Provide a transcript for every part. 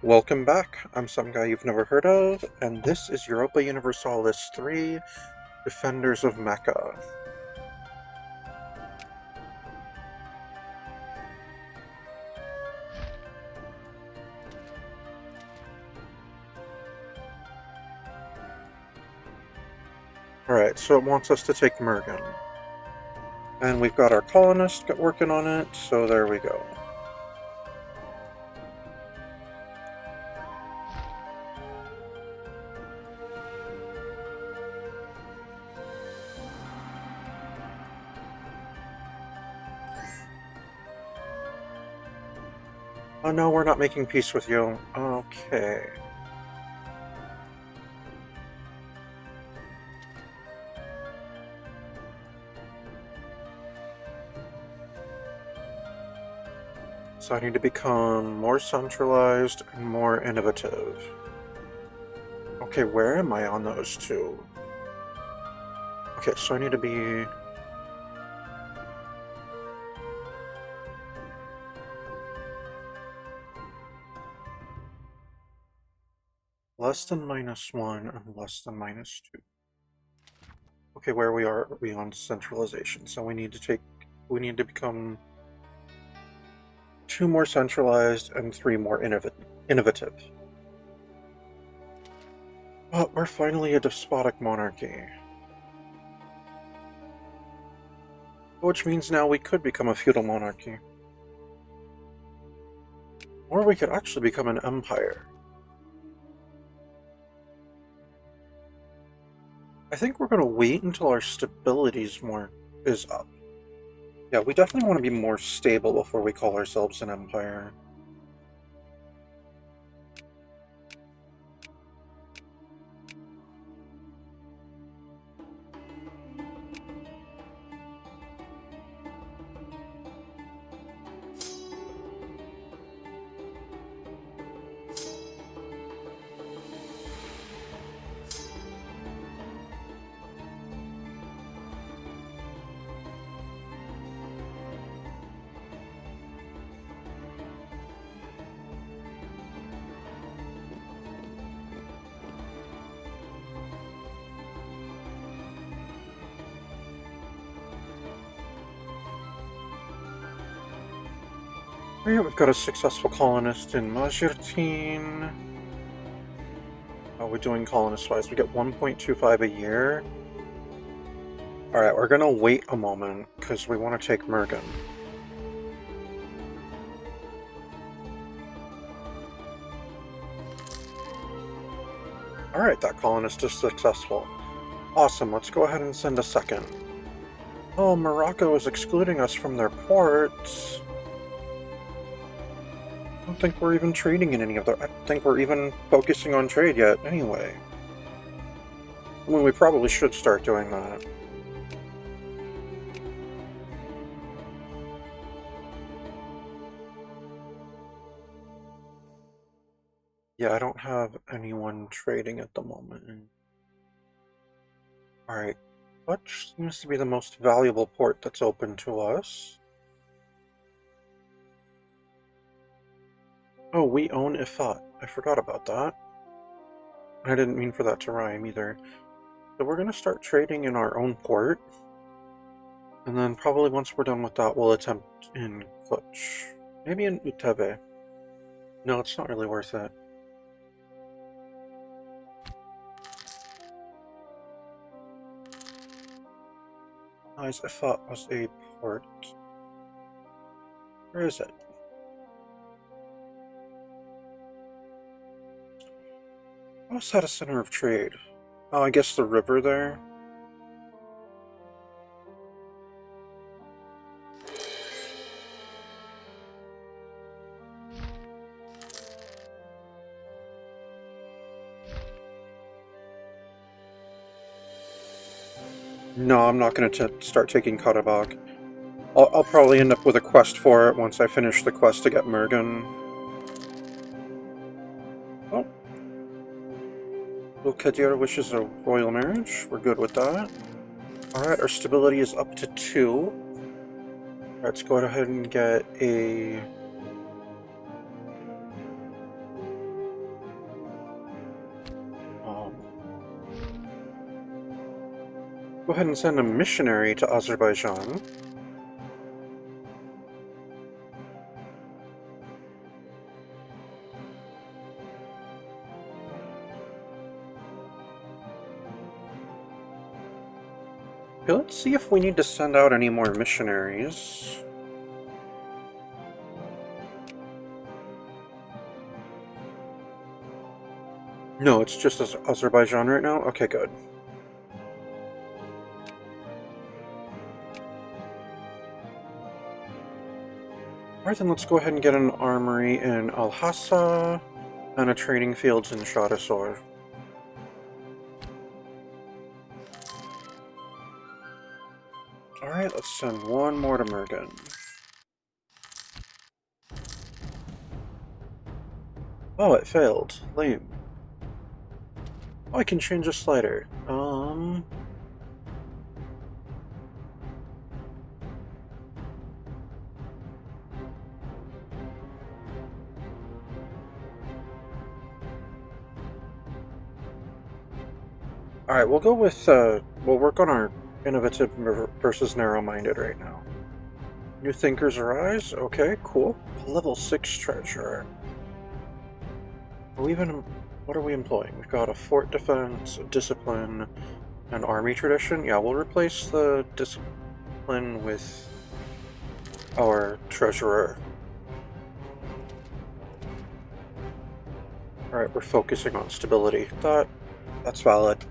Welcome back. I'm some guy you've never heard of, and this is Europa Universalis 3 Defenders of Mecca. Alright, so it wants us to take Mergen. And we've got our colonist working on it, so there we go. Oh no, we're not making peace with you. Okay. So I need to become more centralized and more innovative. Okay, where am I on those two? Okay, so I need to be... less than -1 and less than -2. Okay, where we are we on centralization? So we need to become 2 more centralized and 3 more innovative. But we're finally a despotic monarchy. Which means now we could become a feudal monarchy. Or we could actually become an empire. I think we're going to wait until our stability is up. Yeah, we definitely want to be more stable before we call ourselves an empire. Yeah, we've got a successful colonist in Majertine. How are we doing colonist-wise? We get 1.25 a year. Alright, we're gonna wait a moment, because we want to take Mergen. Alright, that colonist is successful. Awesome, let's go ahead and send a second. Oh, Morocco is excluding us from their ports. I don't think we're even trading in any of their... I don't think we're even focusing on trade yet, anyway. I mean, we probably should start doing that. Yeah, I don't have anyone trading at the moment. Alright, what seems to be the most valuable port that's open to us? Oh, we own Ifat. I forgot about that. I didn't mean for that to rhyme either. So we're going to start trading in our own port. And then probably once we're done with that, we'll attempt in Clutch. Maybe in Utebe. No, it's not really worth it. Nice, Ifat was a port. Where is it? How is that a center of trade? Oh, I guess the river there? No, I'm not going to start taking Karabakh. I'll probably end up with a quest for it once I finish the quest to get Mergen. Oh. Well, Kadir wishes a royal marriage. We're good with that. Alright, our stability is up to 2. Let's go ahead and get a... Go ahead and send a missionary to Azerbaijan. Okay, let's see if we need to send out any more missionaries. No, it's just Azerbaijan right now? Okay, good. Alright, then let's go ahead and get an armory in Al-Hassa and a training fields in Shadasor. Alright, let's send one more to Mergen. Oh, it failed. Lame. Oh, I can change a slider. Alright, we'll go with, we'll work on our innovative versus narrow-minded right now. New thinkers arise? Okay, cool. Level 6 treasure. What are we employing? We've got a fort defense, a discipline, an army tradition. Yeah, we'll replace the discipline with our treasurer. Alright, we're focusing on stability. That's valid.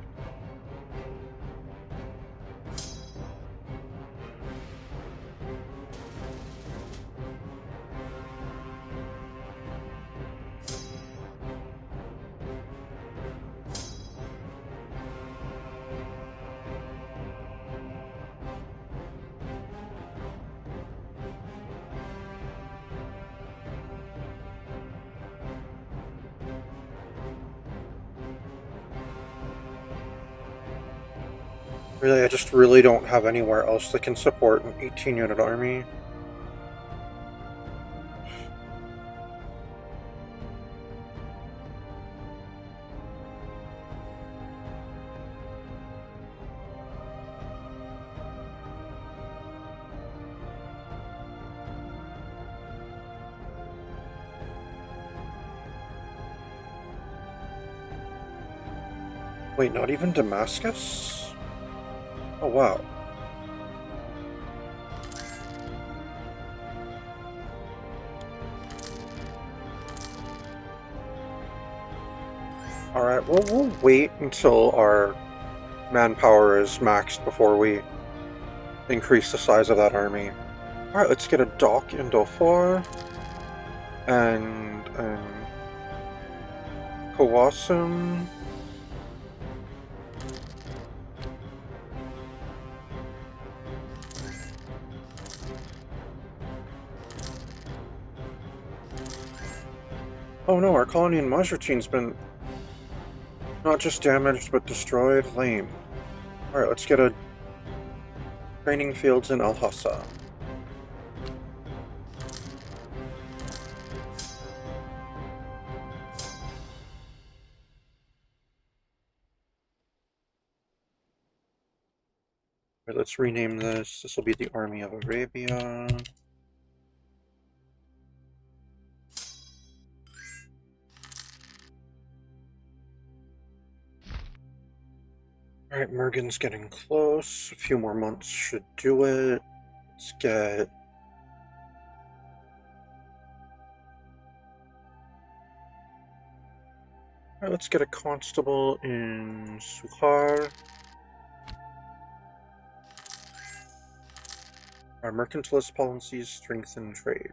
Really, I just really don't have anywhere else that can support an 18-unit army. Wait, not even Damascus? Oh, wow. Alright, well, we'll wait until our manpower is maxed before we increase the size of that army. Alright, let's get a dock in Darfur and Kawasum. Oh no, our colony in Majoritine's been not just damaged but destroyed. Lame. Alright, let's get a training fields in Al-Hassa. Right, let's rename this. This will be the Army of Arabia. Alright, Mergen's getting close. A few more months should do it. Let's get... Alright, let's get a constable in Sukhar. Our mercantilist policies strengthen trade.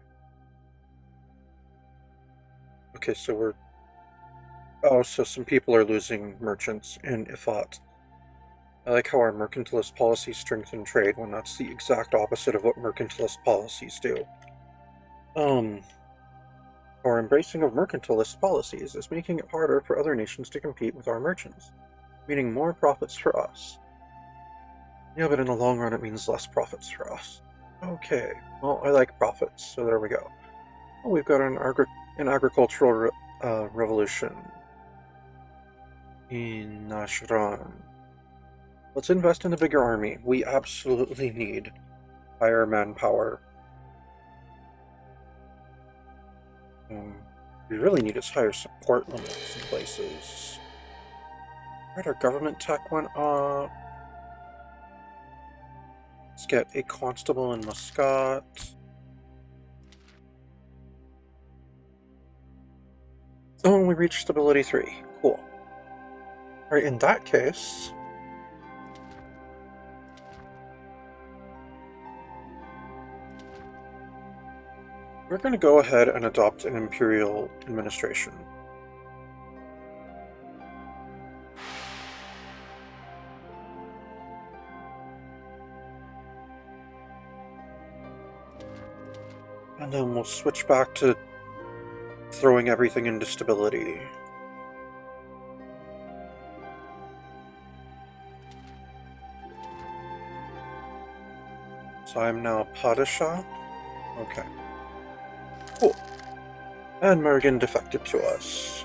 Okay, so we're... Oh, so some people are losing merchants in Ifat. I like how our mercantilist policies strengthen trade when that's the exact opposite of what mercantilist policies do. Our embracing of mercantilist policies is making it harder for other nations to compete with our merchants, meaning more profits for us. Yeah, but in the long run it means less profits for us. Okay, well, I like profits, so there we go. Oh, we've got an agricultural revolution in Najran. Let's invest in the bigger army. We absolutely need higher manpower. We really need is higher support limits in places. Alright, our government tech went up. Let's get a constable in Muscat. Oh, and we reached stability 3. Cool. Alright, in that case, we're going to go ahead and adopt an imperial administration. And then we'll switch back to throwing everything into stability. So I'm now Padishah. Okay. Cool. And Mergen defected to us.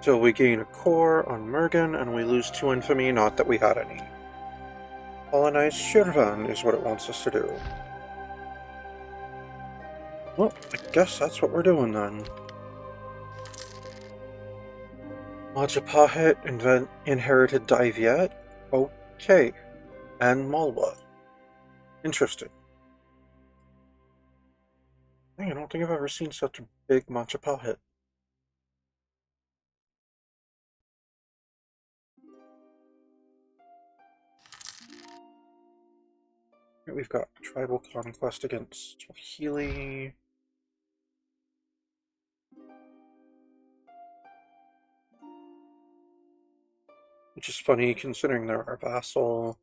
So we gain a core on Mergen, and we lose 2 infamy, not that we had any. Colonize Shirvan is what it wants us to do. Well, I guess that's what we're doing then. Majapahit inherited Daiviet? Okay. And Malwa. Interesting. I don't think I've ever seen such a big Majapahit. We've got tribal conquest against Healy. Which is funny considering they're our vassal.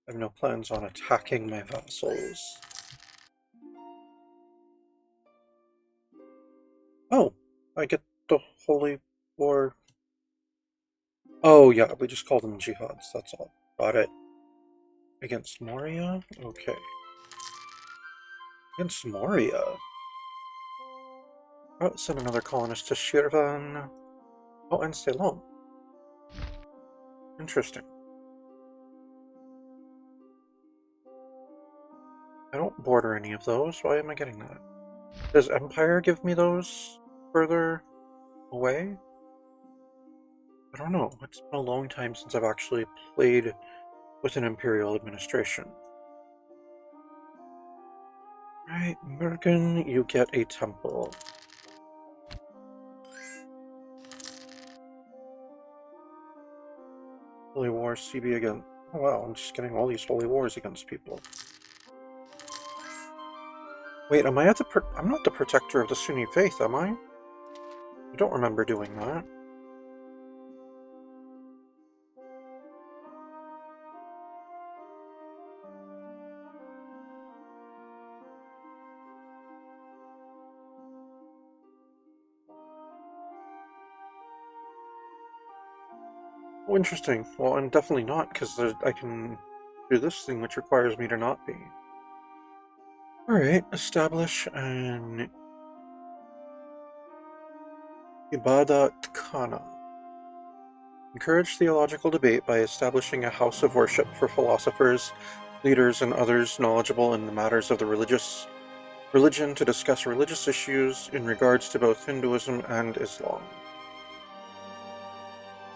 I have no plans on attacking my vassals. Oh, I get the Holy War. Oh yeah, we just call them jihads, that's all. Got it. Against Moria? Okay. Against Moria? Oh, send another colonist to Shirvan. Oh, and Ceylon. Interesting. I don't border any of those. Why am I getting that? Does Empire give me those further away? I don't know. It's been a long time since I've actually played with an Imperial administration. Right, Mergen, you get a temple. Holy War, CB again. Oh wow, I'm just getting all these holy wars against people. Wait, am I I'm not the protector of the Sunni faith, am I? I don't remember doing that. Oh, interesting. Well, I'm definitely not, because I can do this thing which requires me to not be. Alright, establish an Ibadat Khana. Encourage theological debate by establishing a house of worship for philosophers, leaders, and others knowledgeable in the matters of the religion to discuss religious issues in regards to both Hinduism and Islam.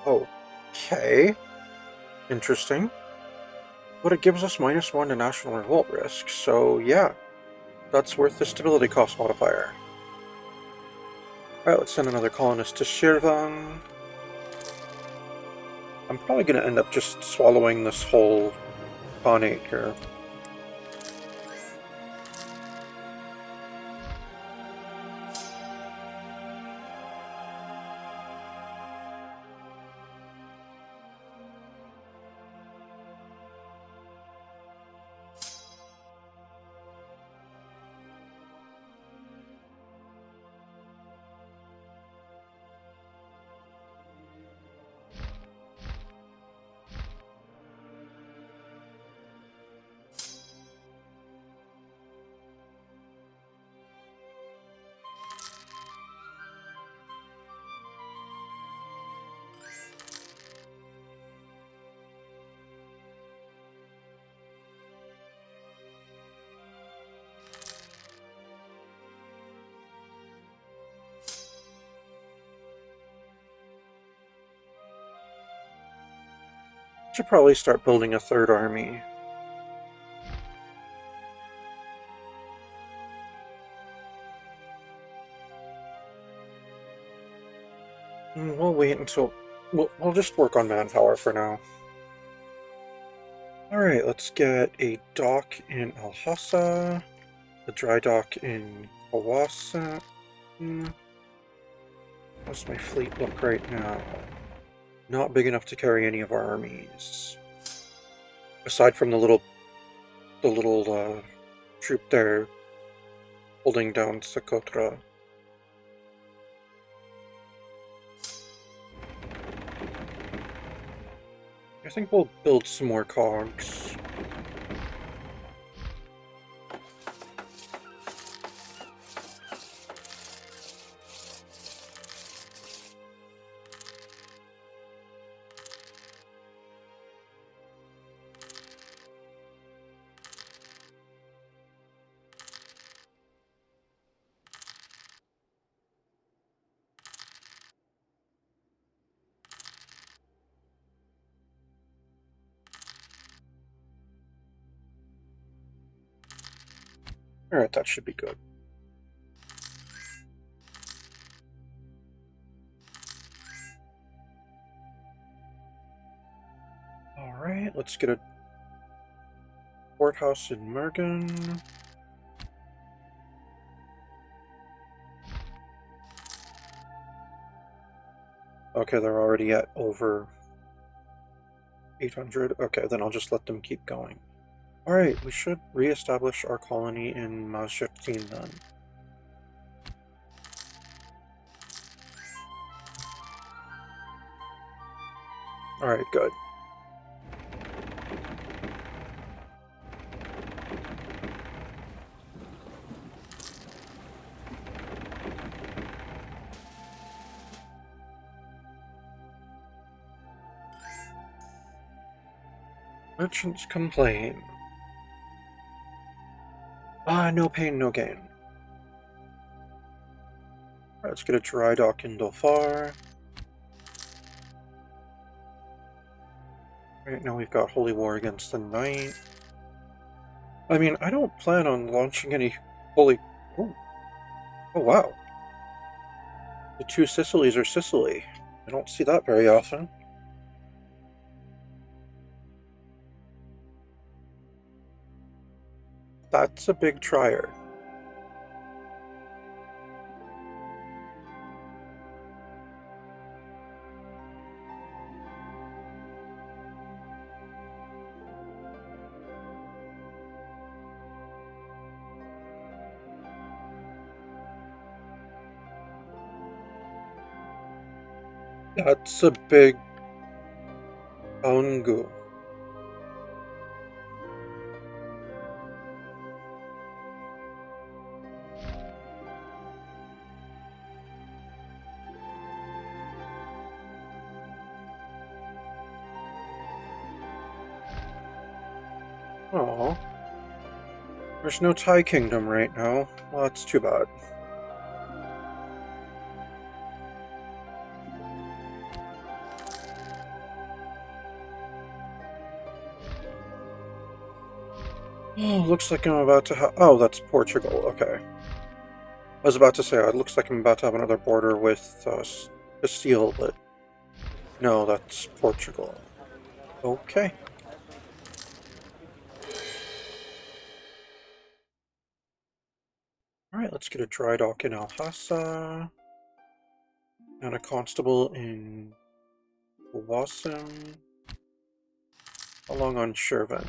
Okay. Interesting. But it gives us -1 to national revolt risk, so yeah. That's worth the stability cost modifier. Alright, let's send another colonist to Shirvan. I'm probably going to end up just swallowing this whole Khanate here. Should probably start building a third army. We'll wait until... We'll just work on manpower for now. Alright, let's get a dock in Alhassa, a dry dock in Kawasa. How's my fleet look right now? Not big enough to carry any of our armies. Aside from the little troop there holding down Socotra. I think we'll build some more cogs. Alright, that should be good. Alright, let's get a courthouse in Mergen. Okay, they're already at over 800. Okay, then I'll just let them keep going. Alright, we should re-establish our colony in Mazjertin then. Alright, good. Merchants complain. No pain, no gain. Alright, let's get a dry dock in Dhofar. Right now we've got Holy War against the Knight. I mean, I don't plan on launching any holy... Oh, oh wow. The two Sicilies are Sicily. I don't see that very often. That's a big trier. That's a big Ongu. Oh, there's no Thai kingdom right now. Well, that's too bad. Oh, looks like I'm about to have... Oh, that's Portugal. Okay. I was about to say, it looks like I'm about to have another border with Castile, but... No, that's Portugal. Okay. Alright, let's get a dry dock in Alhassa. And a constable in Wasem. How long on Shervan?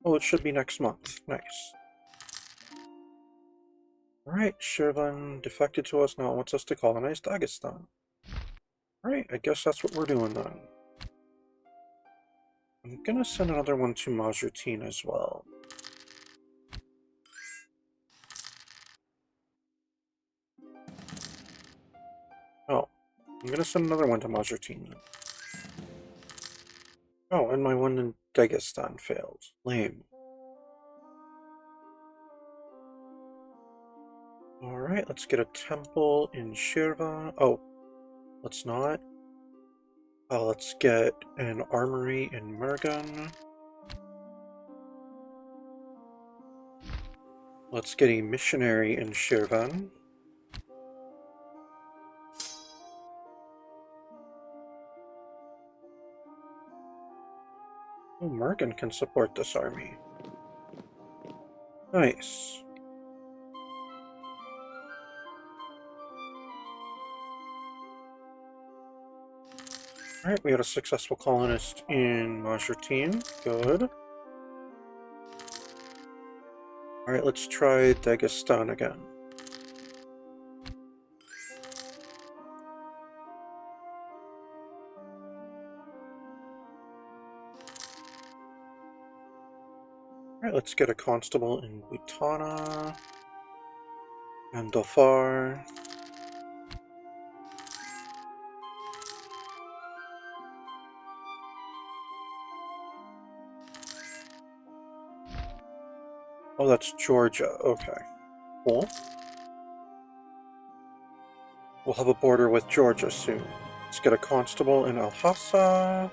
Oh, it should be next month. Nice. Alright, Shervan defected to us, now wants us to colonize Dagestan. Alright, I guess that's what we're doing then. I'm gonna send another one to Mazjertin as well. Oh, I'm gonna send another one to Mazjertin then. Oh, and my one in Dagestan failed. Lame. Alright, let's get a temple in Shirvan. Oh, let's not. Let's get an armory in Mergen. Let's get a missionary in Shirvan. Oh, Mergen can support this army. Nice. Alright, we had a successful colonist in Majertine. Good. Alright, let's try Dagestan again. Alright, let's get a constable in Butana and Dhofar. Oh, that's Georgia. Okay. Cool. We'll have a border with Georgia soon. Let's get a constable in Al-Hassa.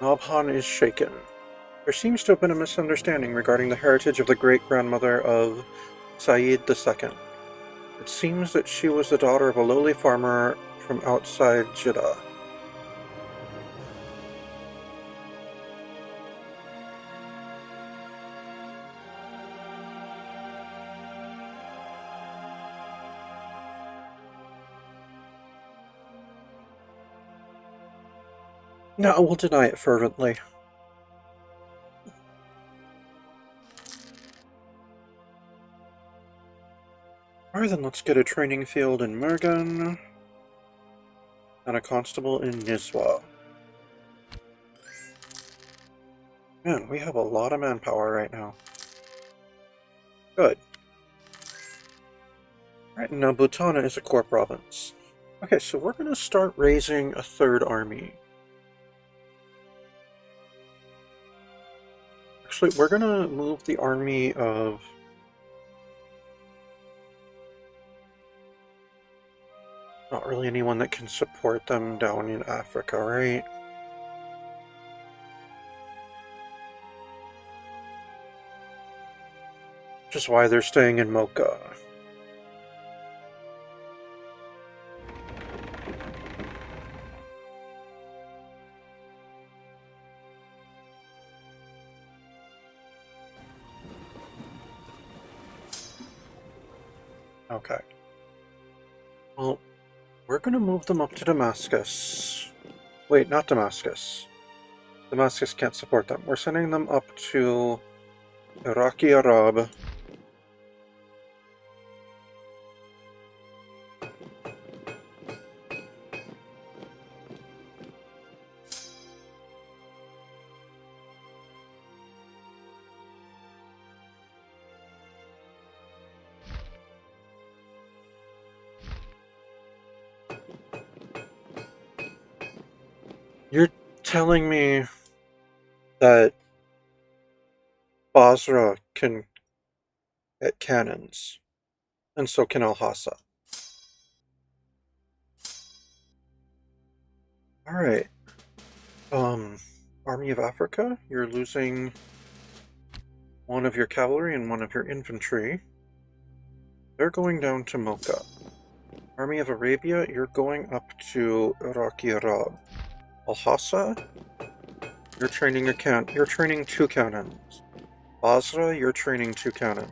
Nabhan is shaken. There seems to have been a misunderstanding regarding the heritage of the great-grandmother of Said II. It seems that she was the daughter of a lowly farmer from outside Jeddah. No, we'll deny it fervently. Alright, then let's get a training field in Mergan and a constable in Nizwa. Man, we have a lot of manpower right now. Good. Alright, now Butana is a core province. Okay, so we're going to start raising a third army. Actually, we're going to move the army of... Not really anyone that can support them down in Africa, right? Which is why they're staying in Mocha. Okay. Well, we're going to move them up to Damascus. Wait, not Damascus. Damascus can't support them. We're sending them up to Iraqi Arab. You're telling me that Basra can get cannons, and so can Al-Hassa. Alright. Army of Africa, you're losing one of your cavalry and one of your infantry. They're going down to Mocha. Army of Arabia, you're going up to Iraqi Arab. Al-Hassa, you're training you're training 2 cannons. Basra, you're training 2 cannons.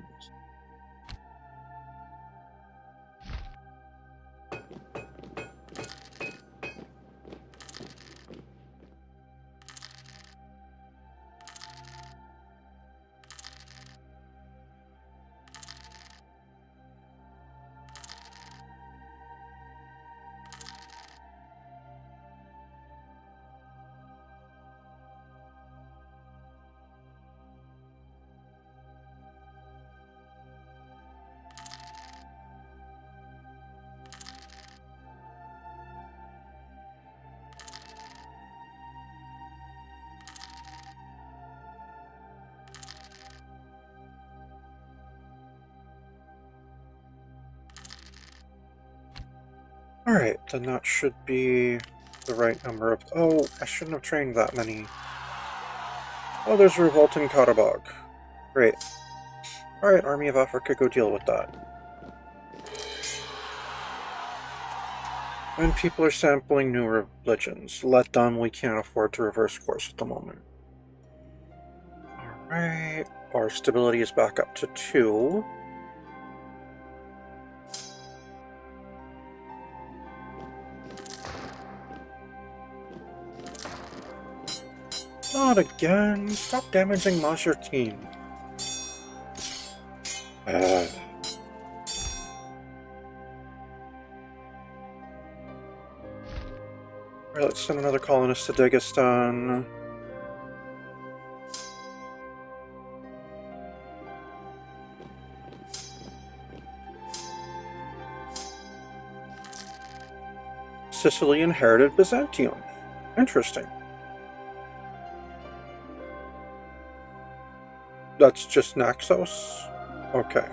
Alright, then that should be the right number of... Oh, I shouldn't have trained that many. Oh, there's a revolt in Karabakh. Great. Alright, Army of Africa, go deal with that. When people are sampling new religions, let them. We can't afford to reverse course at the moment. Alright, our stability is back up to 2. Not again! Stop damaging Majertine. Alright, let's send another colonist to Dagestan. Sicily inherited Byzantium. Interesting. That's just Naxos? Okay.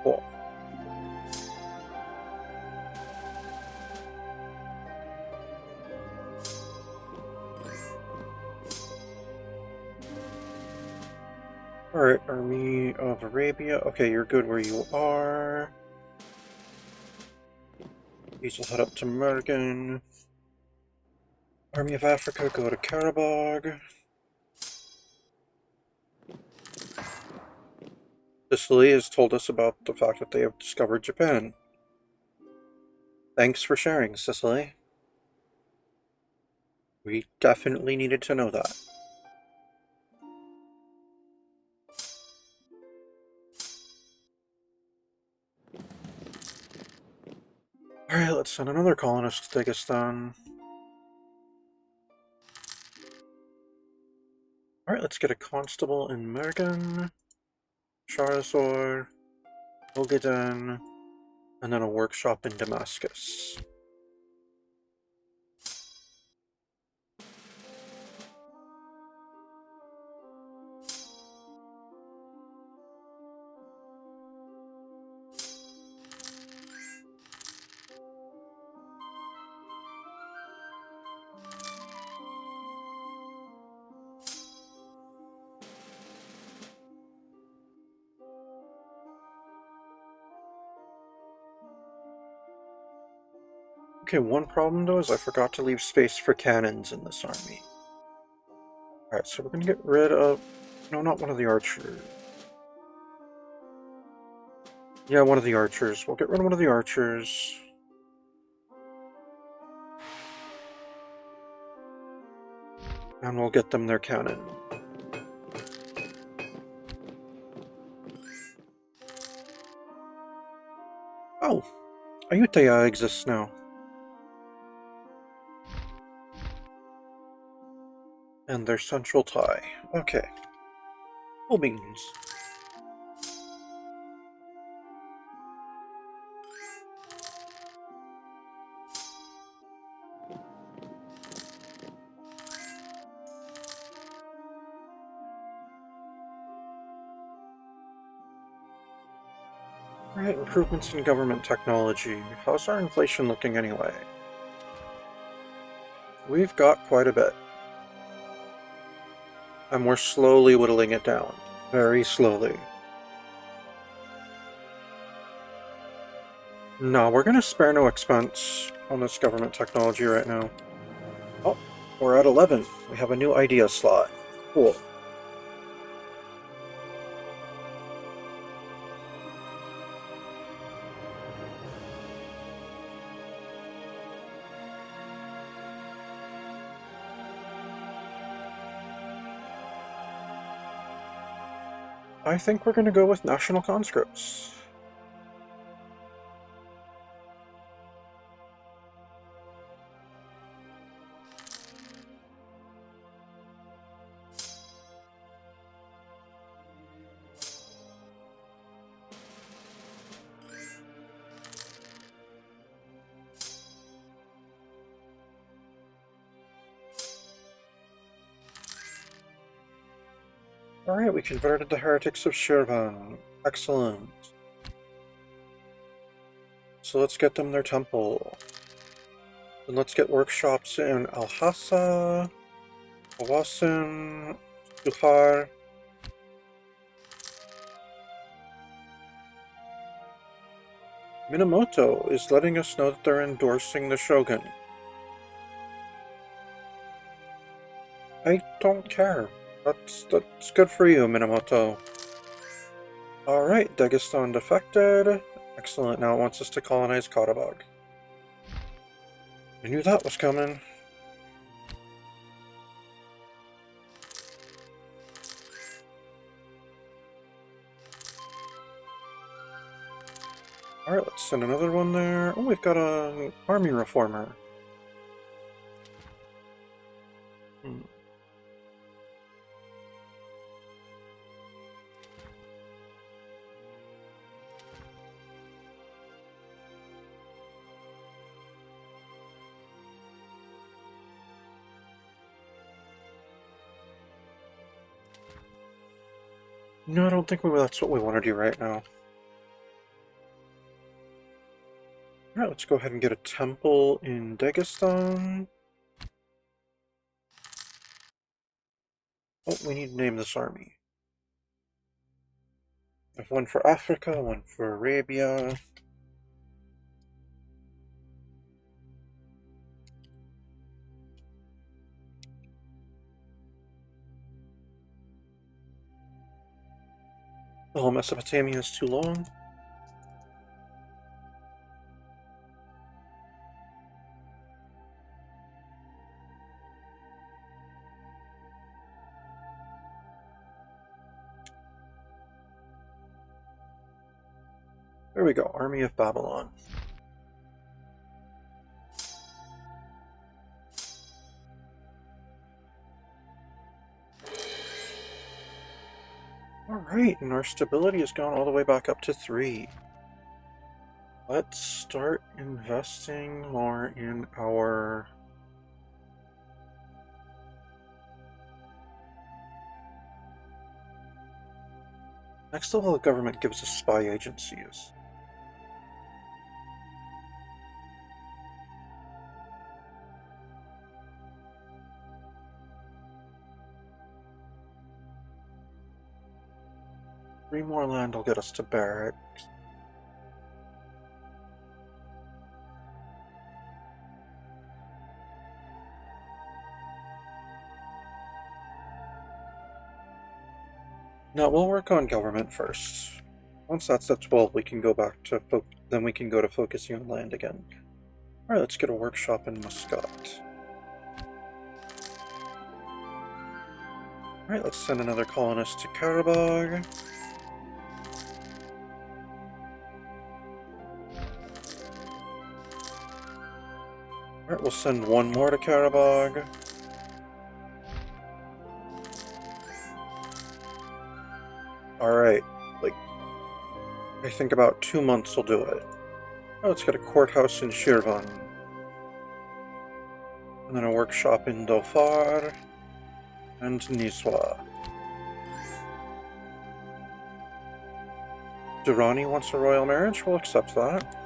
Cool. Alright, Army of Arabia. Okay, you're good where you are. These will head up to Mergen. Army of Africa, go to Karabakh. Sicily has told us about the fact that they have discovered Japan. Thanks for sharing, Sicily. We definitely needed to know that. Alright, let's send another colonist to Dagestan. Alright, let's get a constable in Mergen, Charazor, Ogaden, and then a workshop in Damascus. Okay, one problem though is I forgot to leave space for cannons in this army. Alright, so we're gonna get rid of... No, not one of the archers. Yeah, one of the archers. We'll get rid of one of the archers. And we'll get them their cannon. Oh! Ayutthaya exists now. And their central tie. Okay. Cool beans. Alright, improvements in government technology. How's our inflation looking anyway? We've got quite a bit. And we're slowly whittling it down. Very slowly. No, we're gonna spare no expense on this government technology right now. Oh, we're at 11. We have a new idea slot. Cool. I think we're gonna go with national conscripts. Alright, we converted the heretics of Shirvan. Excellent. So let's get them their temple. And let's get workshops in Alhassa, Awasin, Suhar. Minamoto is letting us know that they're endorsing the Shogun. I don't care. That's good for you, Minamoto. Alright, Dagestan defected. Excellent, now it wants us to colonize Karabakh. I knew that was coming. Alright, let's send another one there. Oh, we've got an army reformer. No, I don't think that's what we want to do right now. Alright, let's go ahead and get a temple in Dagestan. Oh, we need to name this army. I have one for Africa, one for Arabia. Oh, Mesopotamia is too long. There we go, Army of Babylon. Alright, and our stability has gone all the way back up to 3. Let's start investing more in our... Next level of government gives us spy agencies. Three more land will get us to barracks. Now we'll work on government first. Once that's at 12, we can go back to then we can go to focusing on land again. Alright, let's get a workshop in Muscat. Alright, let's send another colonist to Karabakh. Alright, we'll send one more to Karabakh. Alright, I think about 2 months will do it. Oh, let's get a courthouse in Shirvan. And then a workshop in Dhofar and Nizwa. Durrani wants a royal marriage, we'll accept that.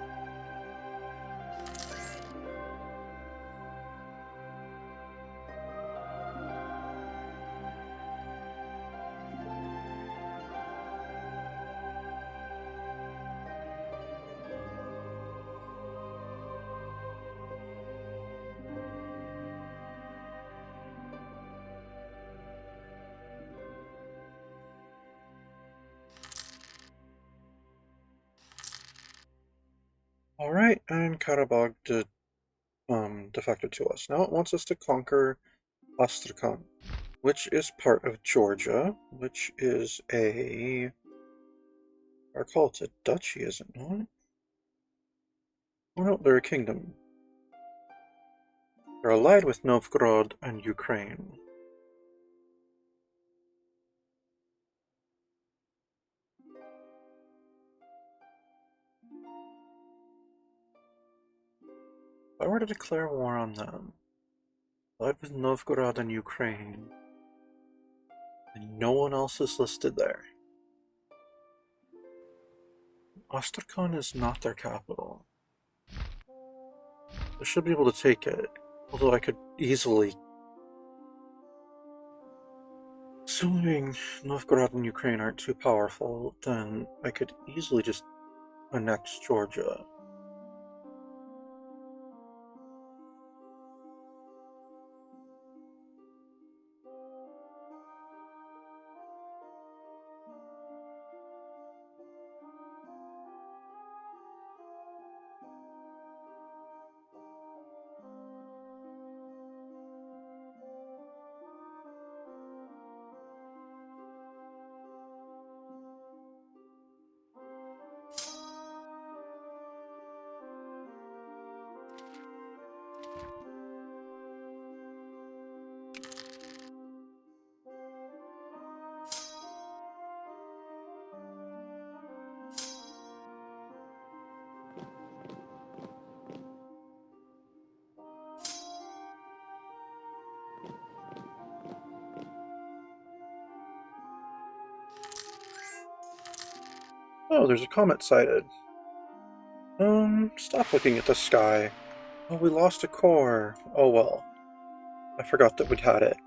Alright, and Karabakh defected to us. Now it wants us to conquer Astrakhan, which is part of Georgia, which is I recall it's a duchy, is it not? Oh no, they're a kingdom. They're allied with Novgorod and Ukraine. If I were to declare war on them, allied with Novgorod and Ukraine, and no one else is listed there. Astrakhan is not their capital. I should be able to take it, although I could easily... Assuming Novgorod and Ukraine aren't too powerful, then I could easily just annex Georgia. Oh, there's a comet sighted. Stop looking at the sky. Oh, we lost a core. Oh well. I forgot that we'd had it.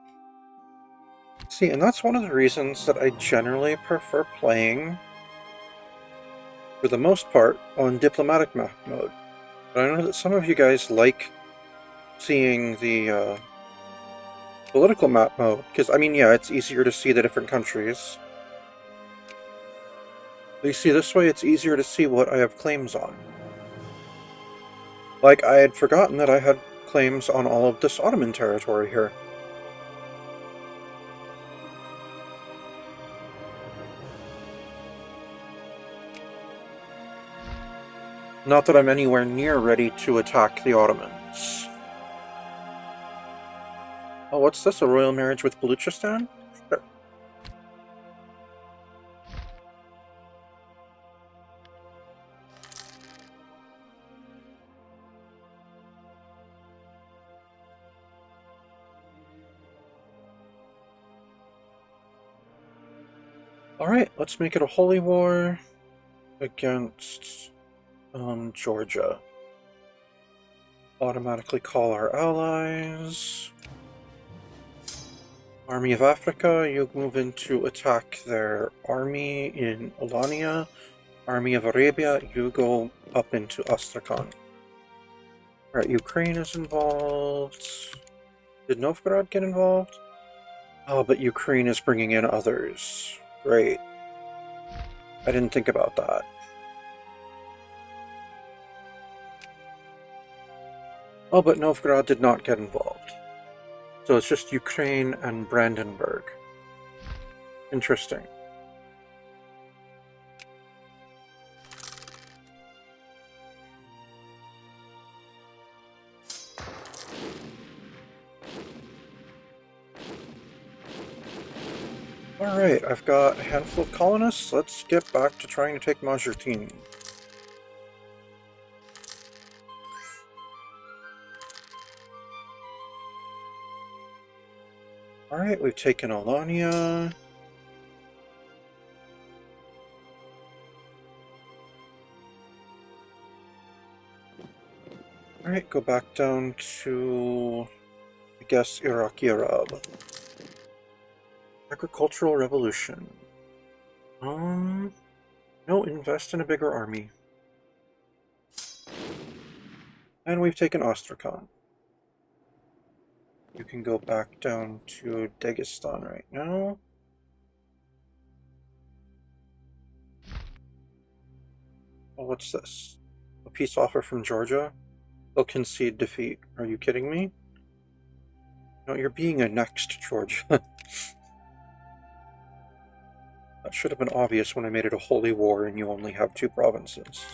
See, and that's one of the reasons that I generally prefer playing, for the most part, on diplomatic map mode. But I know that some of you guys like seeing the political map mode, because, I mean, yeah, it's easier to see the different countries. But you see, this way it's easier to see what I have claims on. Like, I had forgotten that I had claims on all of this Ottoman territory here. Not that I'm anywhere near ready to attack the Ottomans. Oh, what's this? A royal marriage with Baluchistan? Sure. Alright, let's make it a holy war against Georgia. Automatically call our allies. Army of Africa, you move in to attack their army in Alania. Army of Arabia, you go up into Astrakhan. Alright, Ukraine is involved. Did Novgorod get involved? Oh, but Ukraine is bringing in others. Great. I didn't think about that. Oh, but Novgorod did not get involved. So it's just Ukraine and Brandenburg. Interesting. Alright, I've got a handful of colonists. Let's get back to trying to take Majertyn. Alright, we've taken Alania. Alright, go back down to, I guess, Iraqi Arab. Agricultural Revolution. No, invest in a bigger army. And we've taken Astrakhan. You can go back down to Dagestan right now. Oh, what's this? A peace offer from Georgia? They'll concede defeat. Are you kidding me? No, you're being annexed, Georgia. That should have been obvious when I made it a holy war and you only have 2 provinces.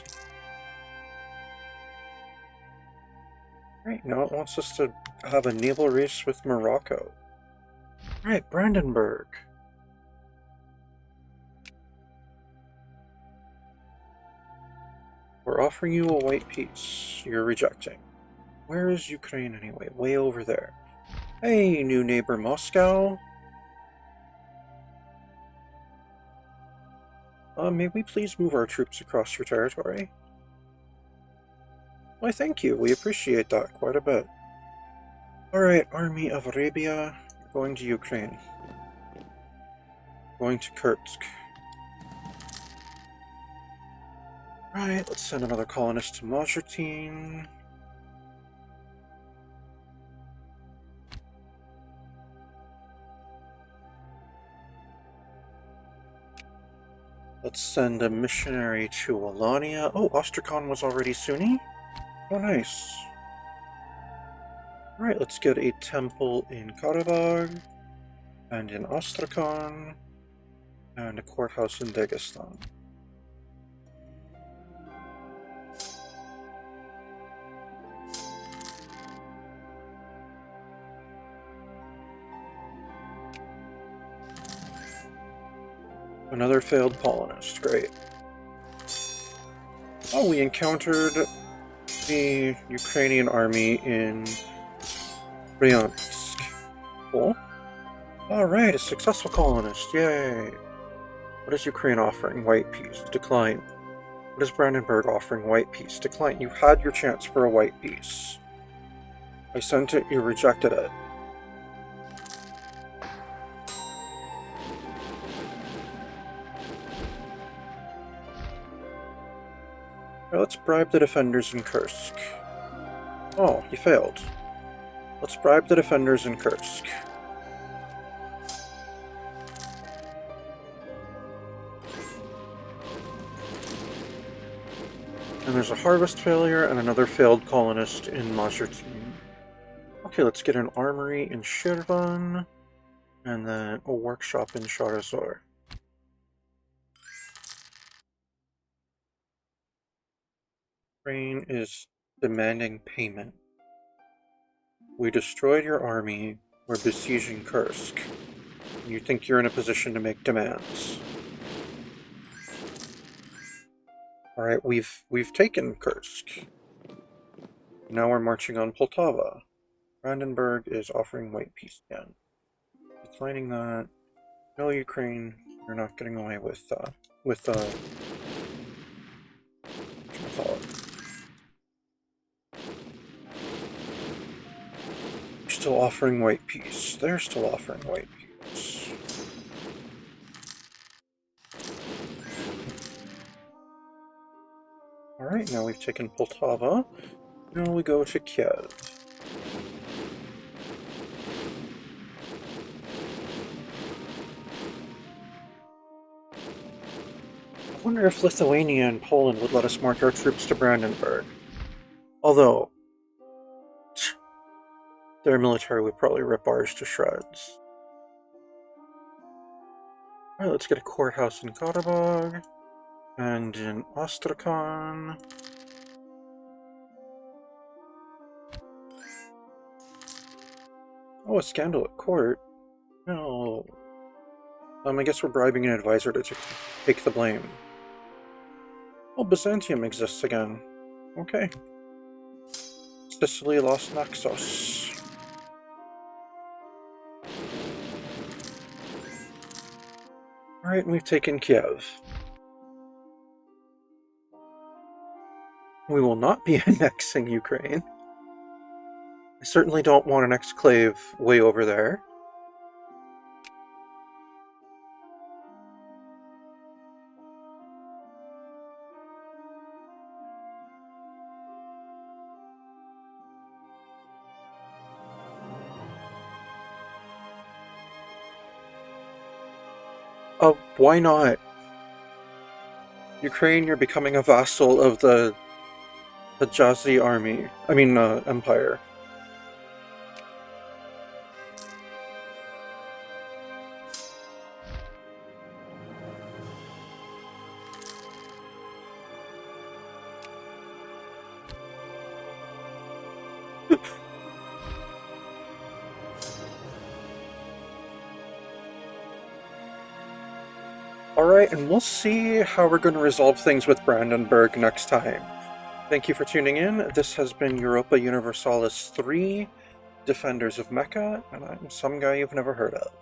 Right, now it wants us to have a naval race with Morocco. Right, Brandenburg. We're offering you a white peace. You're rejecting. Where is Ukraine anyway? Way over there. Hey, new neighbor Moscow. May we please move our troops across your territory? Why, thank you. We appreciate that quite a bit. Alright, Army of Arabia, going to Ukraine. Going to Kursk. Right, let's send another colonist to Majertine. Let's send a missionary to Alania. Oh, Ostrakhan was already Sunni? Oh, nice. Alright, let's get a temple in Karabakh, and in Ostrakhan, and a courthouse in Dagestan. Another failed colonist, great. Oh, we encountered the Ukrainian army in Bryansk. Cool. Alright, a successful colonist, yay! What is Ukraine offering? White peace. Decline. What is Brandenburg offering? White peace. Decline. You had your chance for a white peace. I sent it, you rejected it. Now let's bribe the defenders in Kursk. Oh, you failed. Let's bribe the defenders in Kursk. And there's a harvest failure and another failed colonist in Majertine. Okay, let's get an armory in Shirvan, and then a workshop in Sharazor. Ukraine is demanding payment. We destroyed your army. We're besieging Kursk. You think you're in a position to make demands. Alright, we've taken Kursk. Now we're marching on Poltava. Brandenburg is offering white peace again. Declining that. No, Ukraine, you're not getting away with still offering white peace. They're still offering white peace. Alright, now we've taken Poltava. Now we go to Kiev. I wonder if Lithuania and Poland would let us march our troops to Brandenburg. Although, their military would probably rip ours to shreds. Alright, let's get a courthouse in Karabakh, and in Astrakhan. Oh, a scandal at court? No. I guess we're bribing an advisor to take the blame. Oh, Byzantium exists again. Okay. Sicily lost Naxos. Alright, and we've taken Kiev. We will not be annexing Ukraine. I certainly don't want an exclave way over there. Why not? Ukraine, you're becoming a vassal of the Jazi army. Empire. Alright, and we'll see how we're going to resolve things with Brandenburg next time. Thank you for tuning in. This has been Europa Universalis 3, Defenders of Mecca, and I'm some guy you've never heard of.